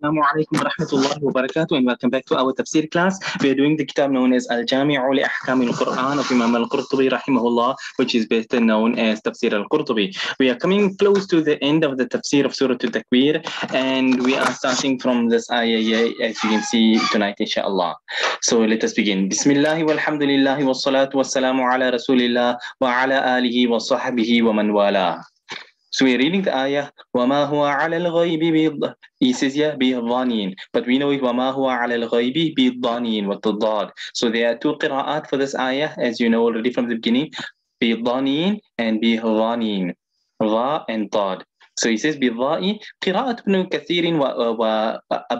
Assalamu alaikum wa rahmatullahi wa barakatuh, and welcome back to our Tafseer class. We are doing the kitab known as Al-Jami'u li Ahkam al-Qur'an of Imam Al-Qurtubi rahimahullah, which is better known as Tafseer Al-Qurtubi. We are coming close to the end of the Tafseer of Surah Al-Takwir, and we are starting from this ayah, as you can see tonight, inshallah. So let us begin. Bismillahi walhamdulillahi wa salatu wa salamu ala rasulillah wa ala alihi wa sahbihi wa man wala. So we're reading the ayah, وَمَا هُوَ عَلَى الْغَيْبِ He says here, بِالظَّانِينَ. But we know it, وَمَا هُوَ عَلَى الْغَيْبِ بِالظَّانِينَ وَالتَّضَّادِ. So there are two qira'at for this ayah, as you know already from the beginning, بِالظَّانِينَ and بِالظَّانِينَ. Ra and Tad. So he says بالظاء قراءة ابن كثير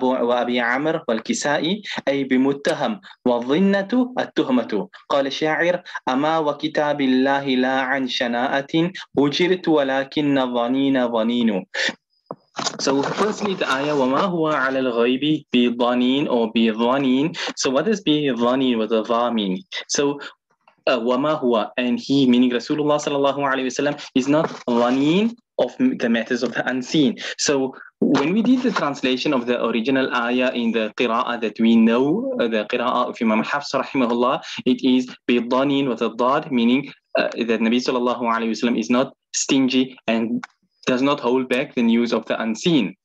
وأبي عمرو والكسائي أي بمتهم والظنة التهمة. قال الشاعر أما وكتاب الله لا عن شناءة هجرت ولكن الظنين ظنين. So firstly the ayah وَمَا هُوَ عَلَى الْغَيْبِ بِضَنِينَ or بِضَنِينَ. So what does بِضَنِينَ with the dha mean? So وَمَا هُوَ, and he, meaning Rasulullah sallallahu alayhi wasallam, is not dhaneen of the matters of the unseen. So when we did the translation of the original ayah in the qira'ah that we know, the qira'ah of Imam Hafs rahimahullah, it is bidhaneen with a dad, meaning that Nabi sallallahu alayhi wasallam is not stingy and does not hold back the news of the unseen.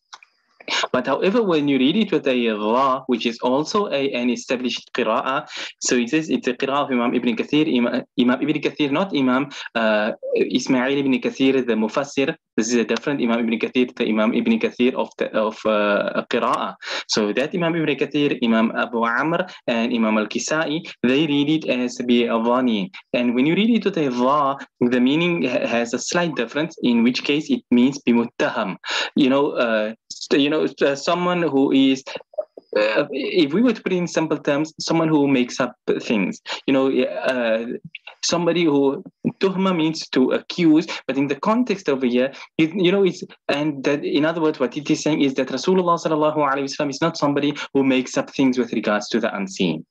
But however, when you read it with a ra, which is also an established qira'ah, so it says it's a qira'ah of Imam Ibn Kathir, Imam Ibn Kathir, not Imam Ismail Ibn Kathir, the Mufassir. This is a different Imam Ibn Kathir, the Imam Ibn Kathir of qira'ah. So that Imam Ibn Kathir, Imam Abu Amr, and Imam Al-Kisai, they read it as bi'adhani. And when you read it with a ra, the meaning has a slight difference, in which case it means bimuttaham. Someone who is, if we were to put it in simple terms, someone who makes up things. Somebody who, tuhma means to accuse, but in the context over here, and that, in other words, what it is saying is that Rasulullah sallallahu alaihi wasallam is not somebody who makes up things with regards to the unseen.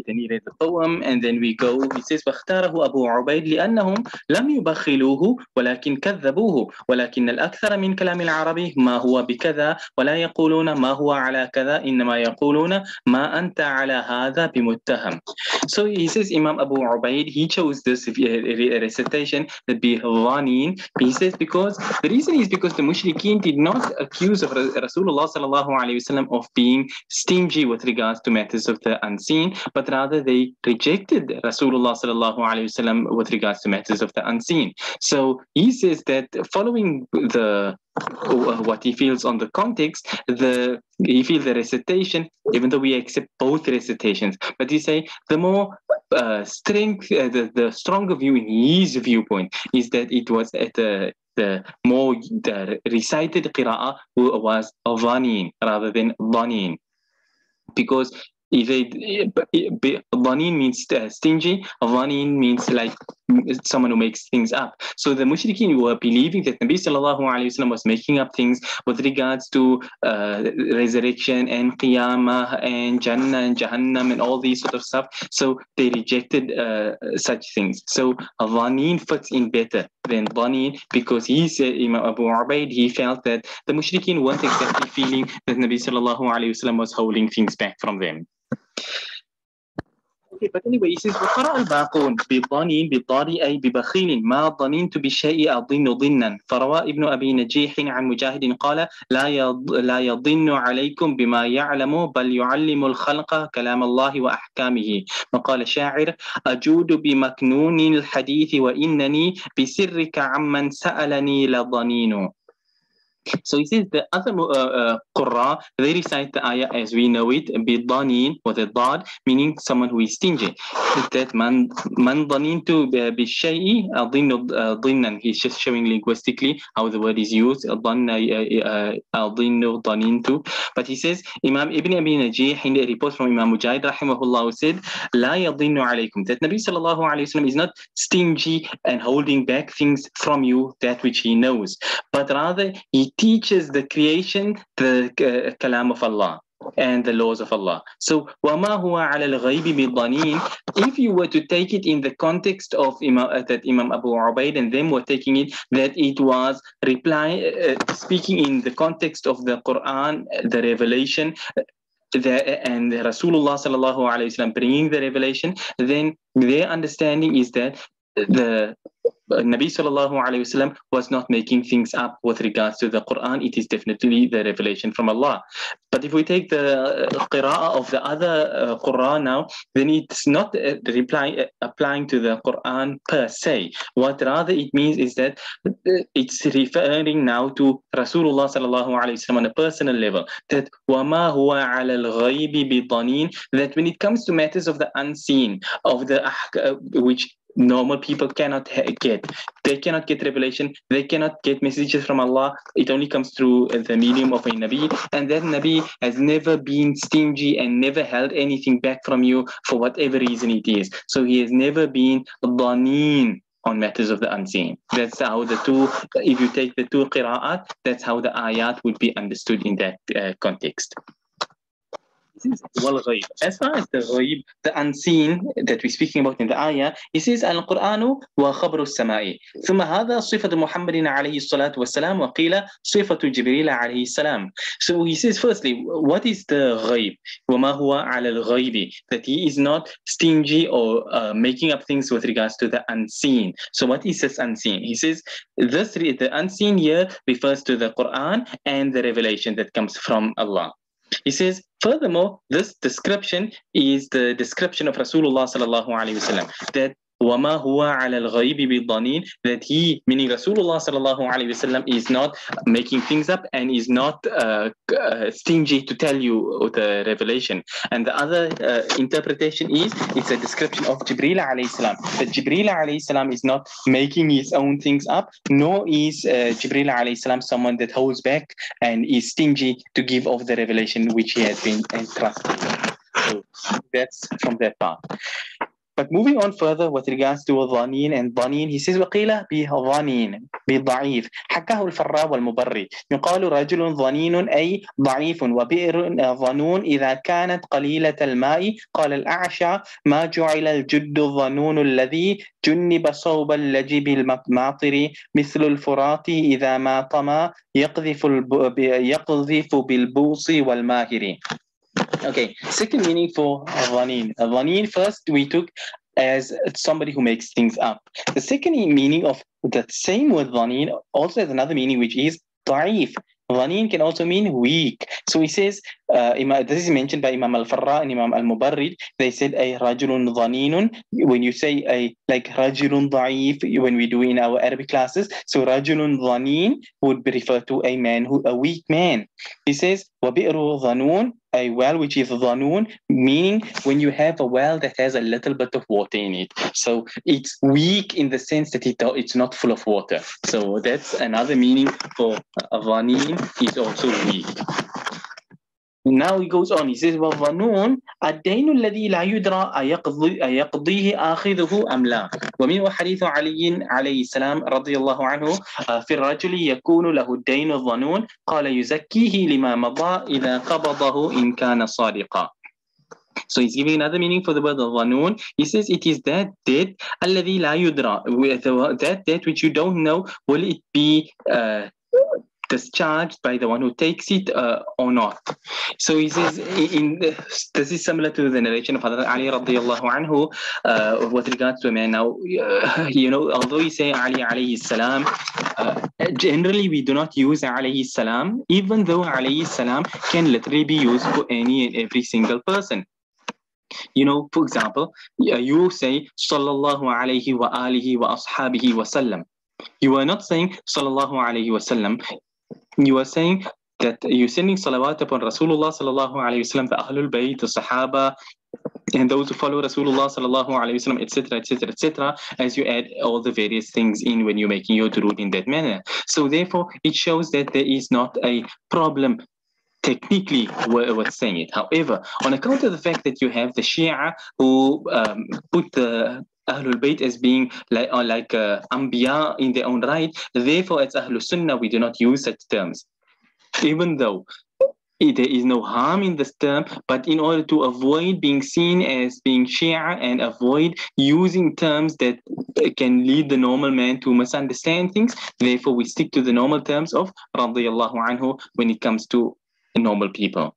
Then he read the poem, and then we go. He says, فاختاره أبو عبيد لأنهم لم يبخلوه ولكن كذبوه ولكن الأكثر من كلام العربي ما هو بكذا ولا يقولون ما هو على كذا إنما يقولون ما أنت على هذا بمتهم. So he says Imam Abu Ubaid, he chose this recitation, the Bihwanin. He says because the reason is because the Mushrikeen did not accuse of Rasulullah sallallahu alaihi wasallam of being stingy with regards to matters of the unseen, but rather they rejected Rasulullah sallallahu alaihi wasallam with regards to matters of the unseen. So he says that following the what he feels on the context, he feels the recitation, even though we accept both recitations, but he say the more strength, the stronger view in his viewpoint is that it was at the recited qira'ah who was dhaneen rather than dhaneen, because Dhaneen means stingy, Dhaneen means like someone who makes things up. So the mushrikeen were believing that Nabi sallallahu alayhi wasallam was making up things with regards to resurrection and qiyamah and Jannah and Jahannam and all these sort of stuff. So they rejected such things. So Dhaneen fits in better than Dhaneen, because he said, Imam Abu Ubaid, he felt that the mushrikeen weren't exactly feeling that Nabi sallallahu alayhi wasallam was holding things back from them. Okay, but anyway, he says وقرأ الباقون بالضنين بالضاد أي ببخيل ما ظننت بالشيء أظن ظنا. فروى ابن أبي نجيح عن مجاهد قال لا يظن عليكم بما يعلم بل يعلم الخلق كلام الله وأحكامه. وقال الشاعر أجود بمكنون الحديث وإنني بسرك عمن سألني لظنين. So he says the other Qurra, they recite the ayah as we know it, Dhaneen with a dad, meaning someone who is stingy. That man dhanintu bishay'i dhinnan. He's just showing linguistically how the word is used. Dhanintu. But he says, Imam Ibn Abi Najih in a report from Imam Mujahid rahimahullah said, La yadhinnu alaykum. That Nabi sallallahu alayhi wasallam is not stingy and holding back things from you, that which he knows, but rather he teaches the creation the kalam of Allah and the laws of Allah. So وَمَا هُوَ عَلَى الْغَيْبِ بِالضَّنِينَ, if you were to take it in the context of that Imam Abu Ubaid and them were taking it, that it was speaking in the context of the Qur'an, the revelation, and Rasulullah sallallahu alayhi wasallam bringing the revelation, then their understanding is that the Nabi sallallahu alayhi wasallam was not making things up with regards to the Quran. It is definitely the revelation from Allah. But if we take the qira'ah of the other Quran now, then it's not applying to the Quran per se. What rather it means is that it's referring now to Rasulullah sallallahu alayhi wasallam on a personal level. That وَمَا هُوَ عَلَى الْغَيْبِ بِضَنِينَ, that when it comes to matters of the unseen, of the which normal people cannot get. They cannot get revelation. They cannot get messages from Allah. It only comes through the medium of a Nabi. And that Nabi has never been stingy and never held anything back from you for whatever reason it is. So he has never been dhaneen on matters of the unseen. That's how the two, if you take the two qira'at, that's how the ayat would be understood in that context. As far as the ghaib, the unseen that we're speaking about in the ayah, he says Al-Qur'anu wa khabru as-sama'i. ثم هذا صفة محمد عليه الصلاة والسلام وقيل صفة جبريل عليه السلام. So he says firstly, what is the ghaib? وما هو على الغيب, that he is not stingy or making up things with regards to the unseen. So what is this unseen? He says the unseen here refers to the Qur'an and the revelation that comes from Allah. He says, furthermore, this description is the description of Rasulullah sallallahu alaihi wasallam, that وَمَا هُوَ عَلَى الْغَيْبِ بِالضَّنِينَ, that he, meaning Rasulullah sallallahu alaihi wasallam, is not making things up and is not stingy to tell you the revelation. And the other interpretation is, it's a description of Jibreel alayhi salam, that Jibreel alayhi salam is not making his own things up, nor is Jibreel alayhi salam someone that holds back and is stingy to give off the revelation which he has been entrusted. So that's from that part. But moving on further with regards to Dhaneen and Zhaneen, he says وقيل بضنين بضعيف حكاه الفراء والمبري يقال رجل ضنين أي ضعيف وبئر ظنون إذا كانت قليلة الماء. قال الأعشى ما جعل الجد الظنون الذي جنب صوب اللجب الماطر مثل الفرات إذا ما طمى يقذف بالبوص والماهر. Okay, second meaning for Dhaneen. Dhaneen first we took as somebody who makes things up. The second meaning of the same word Dhaneen also has another meaning, which is da'if. Dhaneen can also mean weak. So he says, this is mentioned by Imam Al-Farra and Imam Al-Mubarrid. They said a rajulun dhaneenun. When you say like rajulun da'if, when we do in our Arabic classes, so rajulun dhaneen would be referred to a man a weak man. He says wabi'ru dhanun, a well which is dhanun, meaning when you have a well that has a little bit of water in it. So it's weak in the sense that it's not full of water. So that's another meaning for dhaneen, is also weak. Now he goes on, he says وَالظَّنُونَ الدَّيْنُ الَّذِي لَا يُدْرَى أَيَقْضِيهِ آخِذُهُ أَمْ لَا. ومنه حديث علي عليه السلام رضي الله عنه في الرجل يكون له الدين الظنون قال يزكيه لما مضى إذا قبضه إن كان صادقا. So he's giving another meaning for the word dhanun. He says it is that debt الذي لا يدرى, that debt which you don't know, will it be discharged by the one who takes it or not. So he says, this is similar to the narration of Hazrat Ali radiallahu anhu with regards to a man. Now, although we say Ali alayhi salam, generally we do not use alayhi salam, even though alayhi salam can literally be used for any and every single person. For example, you say sallallahu alayhi wa alihi wa ashabihi wa sallam. You are not saying sallallahu alayhi wa sallam. you are saying that you're sending salawat upon Rasulullah sallallahu alayhi wasallam, the Ahlul Bayt, the Sahaba, and those who follow Rasulullah sallallahu alayhi wasallam, etc., etc., etc., as you add all the various things in when you're making your durood in that manner. So therefore, it shows that there is not a problem technically with saying it. However, on account of the fact that you have the Shia who put the Ahlul Bayt as being like Anbiya in their own right, therefore as Ahlul Sunnah we do not use such terms. Even though there is no harm in this term, but in order to avoid being seen as being Shia and avoid using terms that can lead the normal man to misunderstand things, therefore we stick to the normal terms of radiyallahu anhu when it comes to normal people.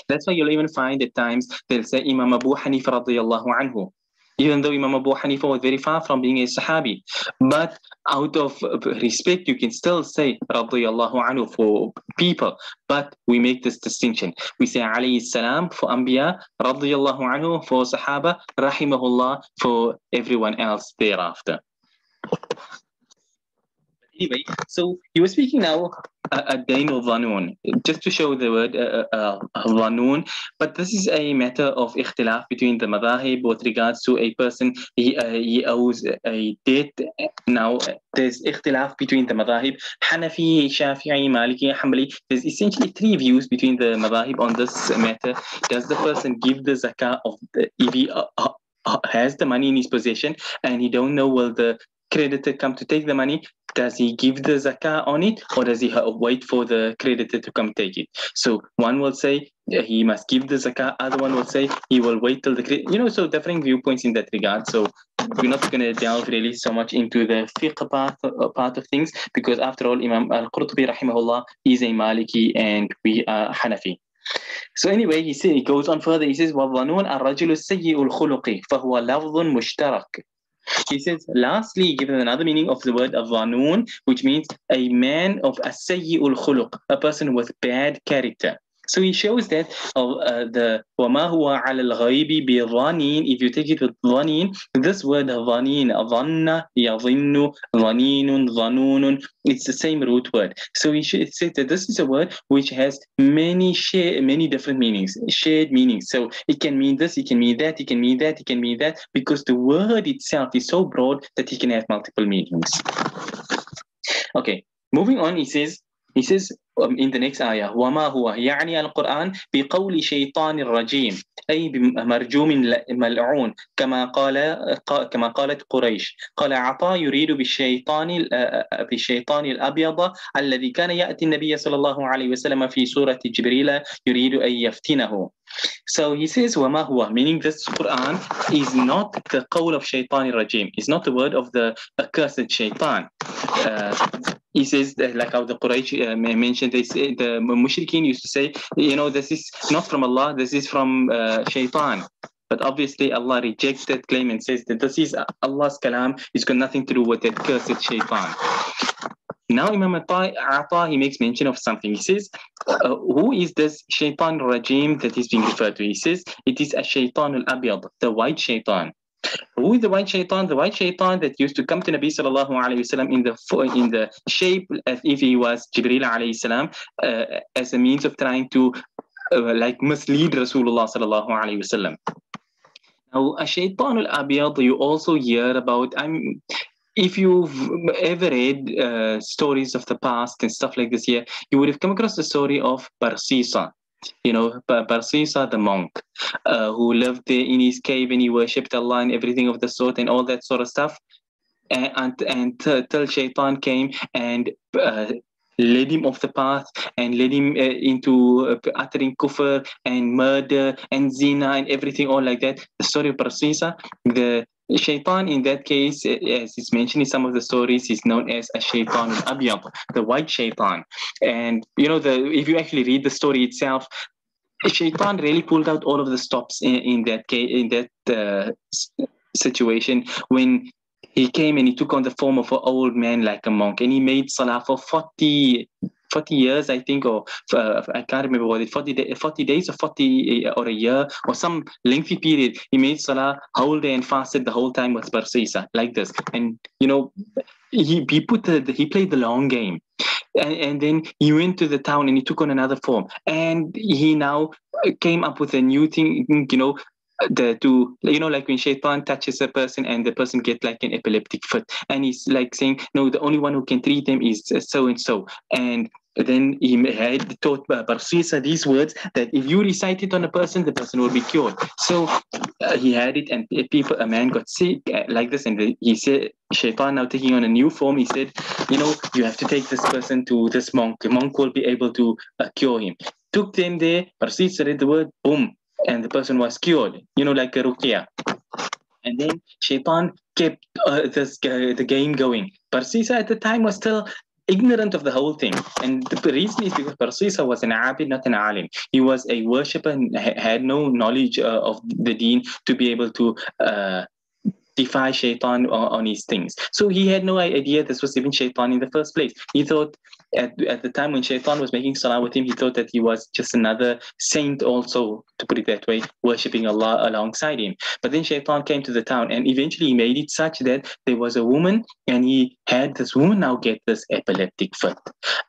That's why you'll even find at times they'll say Imam Abu Hanifa radiyallahu anhu, even though Imam Abu Hanifa was very far from being a Sahabi. But out of respect, you can still say radiyallahu anhu for people. But we make this distinction. We say alayhi salam for Anbiya, radiyallahu anhu for Sahaba, rahimahullah for everyone else thereafter. Anyway, so you were speaking now Dhaneen and Zhaneen, just to show the word Zhaneen, but this is a matter of ikhtilaf between the madhahib with regards to a person, he owes a debt. Now, there's ikhtilaf between the madhahib, Hanafi, Shafi'i, Maliki, Hanbali. There's essentially three views between the madhahib on this matter. Does the person give the zakah of if he has the money in his possession and he don't know will the creditor come to take the money? Does he give the zakah on it, or does he wait for the creditor to come take it? So one will say he must give the zakah, other one will say he will wait till the so differing viewpoints in that regard. So we're not going to delve really so much into the fiqh part of things, because after all, Imam Al-Qurtubi rahimahullah is a Maliki and we are Hanafi. So anyway, he goes on further. He says, وَالظَّنُونَ الرَّجُلُ السَّيِّئُ الْخُلُقِ فَهُوَ لَفْظٌ مُشْتَرَكٌ. He says, lastly, given another meaning of the word of Dhaneen, which means a man of as-sayyi'ul khuluq, a person with bad character. So he shows that the وَمَا هُوَ عَلَى الْغَيْبِ بِظَنِينَ, if you take it with Dhaneen, this word Dhaneen, ظَنَّ, يَظِنُّ, ظَنِينٌ, ظَنُونٌ, it's the same root word. So he says that this is a word which has many different meanings, shared meanings. So it can mean this, it can mean that, it can mean that, it can mean that, because the word itself is so broad that it can have multiple meanings. Okay, moving on, he says in the next ayah, وَمَا هُوَ يعني القرآن بقول شيطان الرجيم أي بمرجوم ملعون كما قالت قريش. قال عطاء يريد بالشيطان الأبيض الذي كان يأتي النبي صلى الله عليه وسلم في سورة جبريل يريد أن يفتنه. So he says وَمَا هُوَ, meaning this Quran is not the qawl of shaitan al-rajim, it's not the word of the accursed shaitan. He says that, like how the Quraysh mentioned, they say, the Mushrikeen used to say, this is not from Allah, this is from shaitan. But obviously Allah rejects that claim and says that this is Allah's kalam, it's got nothing to do with that cursed shaitan. Now Imam Ata, he makes mention of something. He says, who is this shaitan rajim that is being referred to? He says, it is a shaitan al-abiyad, the white shaitan. Who is the white shaitan? The white shaitan that used to come to Nabi sallallahu alayhi wasallam in the shape as if he was Jibreel alayhi salam, as a means of trying to mislead Rasulullah sallallahu alayhi wasallam. Now, a shaitan al-abiyad, you also hear about. If you've ever read stories of the past and stuff like this here, you would have come across the story of Barsisa. Barsisa, the monk, who lived there in his cave and he worshipped Allah and everything of the sort and all that sort of stuff. Till Shaitan came and led him off the path and led him into uttering kufr and murder and zina and everything all like that. The story of Barsisa, the Shaitan in that case, as is mentioned in some of the stories, is known as a Shaitan al-Abyad, the white Shaitan. And if you actually read the story itself, Shaitan really pulled out all of the stops in that situation when he came and he took on the form of an old man like a monk, and he made salah for 40 years, I think, or I can't remember what it, 40 days or 40 or a year or some lengthy period. He made salah whole day and fasted the whole time with Barsisa like this. And he played the long game. and then he went to the town and he took on another form, and he now came up with a new thing, like when shaitan touches a person and the person get like an epileptic fit, and he's like saying, no, the only one who can treat them is so and so. And then he had taught Barsisa these words, that if you recite it on a person, the person will be cured. So he had it, and a man got sick like this, and he said, shaitan now taking on a new form, he said, you have to take this person to this monk. The monk will be able to cure him. Took them there, Barsisa read the word, boom, and the person was cured, like a ruqya. And then shaitan kept the game going. Barsisa at the time was still ignorant of the whole thing. And the reason is because Barsisa was an abid, not an alim. He was a worshipper and had no knowledge of the deen to be able to defy shaitan on his things. So he had no idea this was even shaitan in the first place. He thought at the time when shaitan was making salah with him, he thought that he was just another saint also, to put it that way, worshipping Allah alongside him. But then shaitan came to the town, and eventually he made it such that there was a woman, and he had this woman now get this epileptic fit.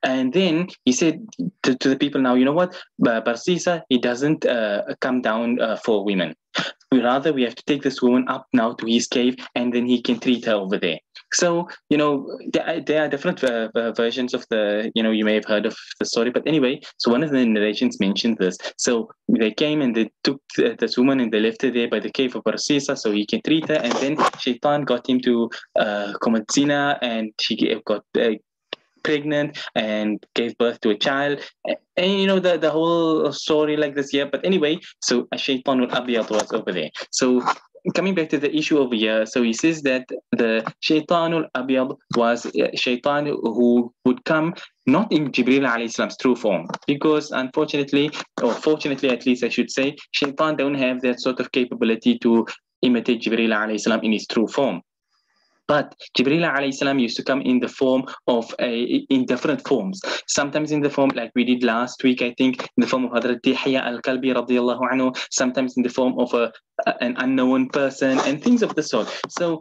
And then he said to the people, now, you know what, Barsisa, he doesn't come down for women. Rather, we have to take this woman up now to his cave, and then he can treat her over there. So, there are different versions of the, you may have heard of the story. But anyway, so one of the narrations mentioned this. So they came and they took this woman and they left her there by the cave of Barsisa so he can treat her. And then shaitan got him to commit zina, and she got pregnant and gave birth to a child, and the whole story like this here. But anyway, so Shaitan al-Abyad was over there. So coming back to the issue over here, so he says that the Shaitan al-Abyad was shaitan who would come not in Jibreel alayhi salam's true form, because unfortunately, or fortunately at least I should say, shaitan don't have that sort of capability to imitate Jibreel alayhi salam in his true form. But Jibreel alayhi salam used to come in the form of in different forms. Sometimes in the form like we did last week, I think, in the form of Hadrat Dihya al-Kalbi radiyallahu anhu, sometimes in the form of an unknown person and things of the sort. So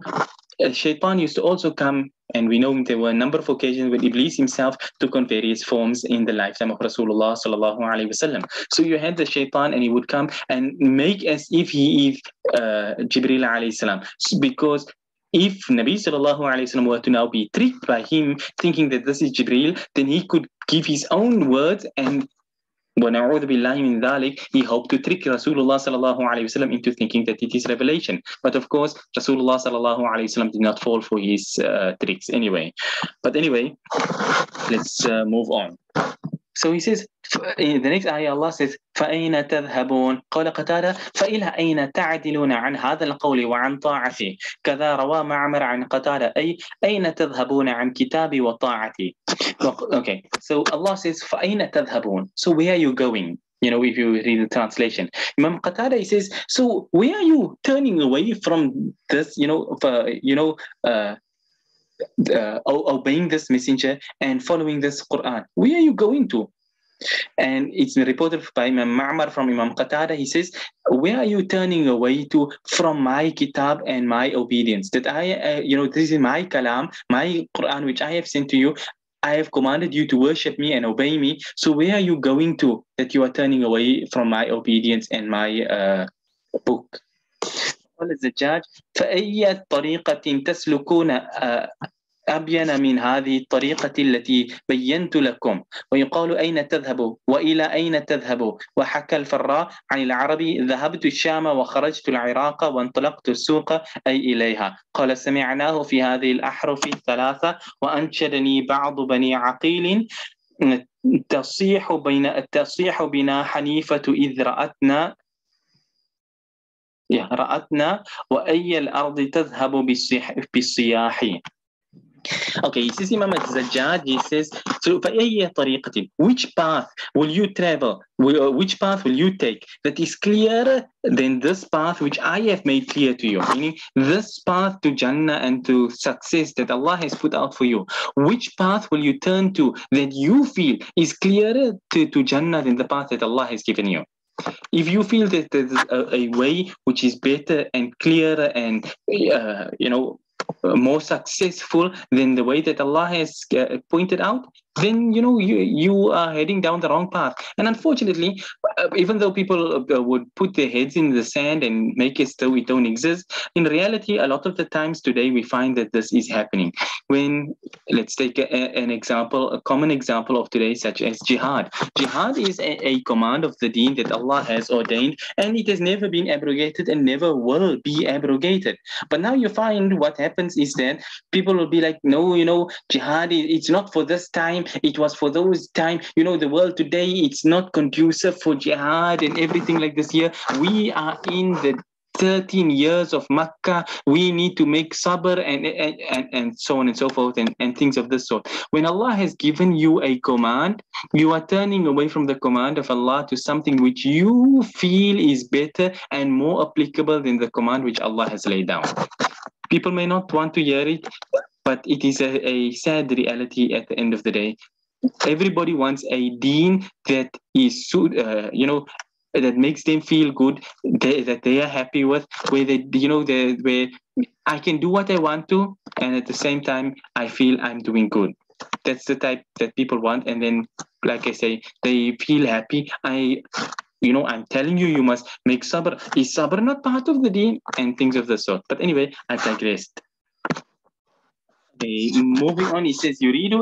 shaitan used to also come, and we know there were a number of occasions when Iblis himself took on various forms in the lifetime of Rasulullah sallallahu alaihi wasallam. So you had the shaitan, and he would come and make as if he is Jibreel alayhi salam, because if Nabi sallallahu alayhi wasallam were to now be tricked by him, thinking that this is Jibreel, then he could give his own words, and وَنَعُوذُ بِاللَّهِ مِنْ ذَلِكَ, he hoped to trick Rasulullah sallallahu alayhi wasallam into thinking that it is revelation. But of course, Rasulullah sallallahu alayhi wasallam did not fall for his tricks anyway. But anyway, let's move on. So he says, in the next ayah, Allah says, فَأَيْنَ تَذْهَبُونَ قَالَ قَتَادَةُ فَإِلَى أَيْنَ تَعْدِلُونَ عَنْ هَذَا الْقَوْلِ وَعَنْ طَاعَتِي كَذَا رَوَى مَعْمَرَ عَنْ قَتَادَةَ أي أَيْنَ تَذْهَبُونَ عَنْ كِتَابِي وَطَاعَتِي. Okay, so Allah says, فَأَيْنَ تَذْهَبُونَ, so where are you going? If you read the translation, Imam Qatada, he says, so where are you turning away from this, obeying this messenger and following this Qur'an? Where are you going to? And it's reported by Imam Ma'mar from Imam Qatada. He says, where are you turning away to from my kitab and my obedience? That I, this is my kalam, my Qur'an, which I have sent to you. I have commanded you to worship me and obey me. So where are you going to that you are turning away from my obedience and my book? قال الزجاج فأي طريقة تسلكون أبين من هذه الطريقة التي بينت لكم. ويقال أين تذهبوا وإلى أين تذهبوا. وحكى الفراء عن العربي ذهبت الشام وخرجت العراق وانطلقت السوق أي إليها. قال سمعناه في هذه الأحرف الثلاثة وأنشدني بعض بني عقيل تصيح بنا حنيفة إذ رأتنا وأي الأرض تذهب بالصياح. Okay, he says, Imam al-Zajjad, he says, so فَأَيَّ طَرِيقَةٍ, which path will you travel, which path will you take that is clearer than this path which I have made clear to you? Meaning, this path to Jannah and to success that Allah has put out for you. Which path will you turn to that you feel is clearer to Jannah than the path that Allah has given you? If you feel that there's a way which is better and clearer and, more successful than the way that Allah has pointed out, then you are heading down the wrong path. And unfortunately, even though people would put their heads in the sand and make it so it don't exist, in reality, a lot of the times today we find that this is happening. When, let's take an example, a common example of today, such as jihad. Jihad is a command of the deen that Allah has ordained, and it has never been abrogated and never will be abrogated. But now you find what happens is that people will be like, no, jihad, it's not for this time, it was for those time. The world today, it's not conducive for jihad and everything like this. Here we are in the 13 years of Makkah, we need to make sabr and so on and so forth, and things of this sort. When Allah has given you a command, you are turning away from the command of Allah to something which you feel is better and more applicable than the command which Allah has laid down. People may not want to hear it, but it is a sad reality at the end of the day. Everybody wants a deen that is, that makes them feel good, that they are happy with, where where I can do what I want to, and at the same time I feel I'm doing good. That's the type that people want, and then, like I say, they feel happy. I'm telling you, you must make sabr. Is sabr not part of the deen? And things of the sort. But anyway, I digressed. Okay, moving on, it says, يريد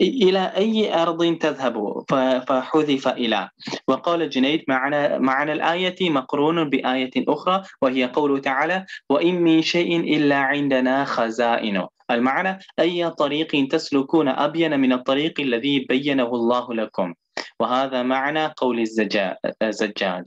إلى أي أرض تذهب فحذف إلى. وقال جنيد معنى الآية مقرون بآية أخرى، وهي قوله تعالى وإن من شيء إلا عندنا خزائنه. المعنى أي طريق تسلكون أبين من الطريق الذي بينه الله لكم. وهذا معنى قول الزجاج.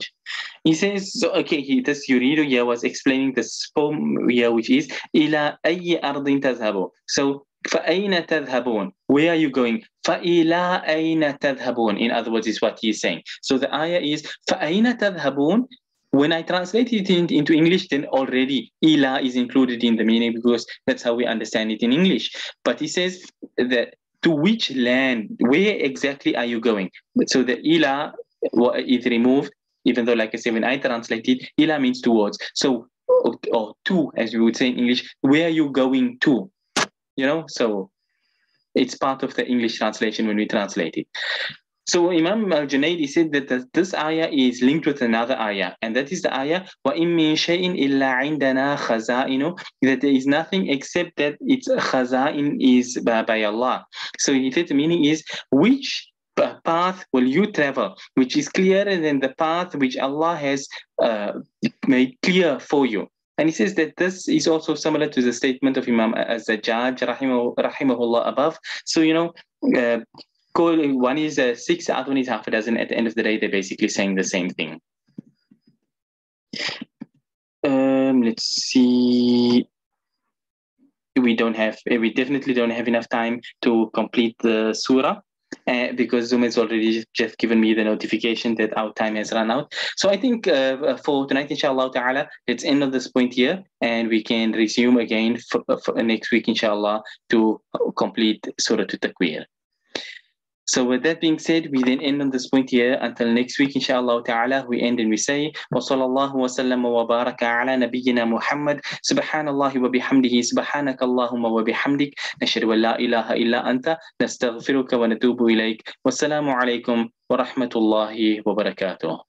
He says, so okay, this Yuridu here was explaining this poem here, which is إلى أي أرض تذهب. So فأين تذهبون? Where are you going? فإلى أين تذهبون? In other words, is what he's saying. So the ayah is فأين تذهبون. When I translate it into English, then already ila is included in the meaning, because that's how we understand it in English. But he says that to which land, where exactly are you going? So the ila is removed, even though, like I said, when I translate it, ila means towards. So, or to, as we would say in English, where are you going to? So it's part of the English translation when we translate it. So Imam Al-Junaidi said that this ayah is linked with another ayah, and that is the ayah وَإِن مِّن شَيْءٍ إِلَّا عِندَنَا خَزَائِنُ, that there is nothing except that its khaza'in is by Allah. So he said the meaning is, which path will you travel, which is clearer than the path which Allah has made clear for you. And he says that this is also similar to the statement of Imam Az-Zajjaj rahimahullah above. So one is 6, the other one is half a dozen. At the end of the day, they're basically saying the same thing. Let's see. We definitely don't have enough time to complete the surah, because Zoom has already just given me the notification that our time has run out. So I think for tonight, inshallah ta'ala, let's end on this point here, and we can resume again for next week, inshallah, to complete Surah At-Takwir. So with that being said, we then end on this point here. Until next week, inshallah ta'ala, we end and we say, وَصَلَى اللَّهُ وَسَلَّمَ وَبَارَكَ عَلَى نَبِيِّنَا مُحَمَّدٍ سُبْحَانَ اللَّهِ وَبِحَمْدِهِ سُبْحَانَكَ اللَّهُمَّ وَبِحَمْدِكَ نَشْهَدُ أَن لَّا إِلَهَ إِلَّا أَنْتَ نَسْتَغْفِرُكَ وَنَتُوبُ إِلَيْكَ وَالسَّلَامُ عَلَيْكُمْ وَرَحْمَةُ اللَّهِ وَبَرَكَاتُهُ.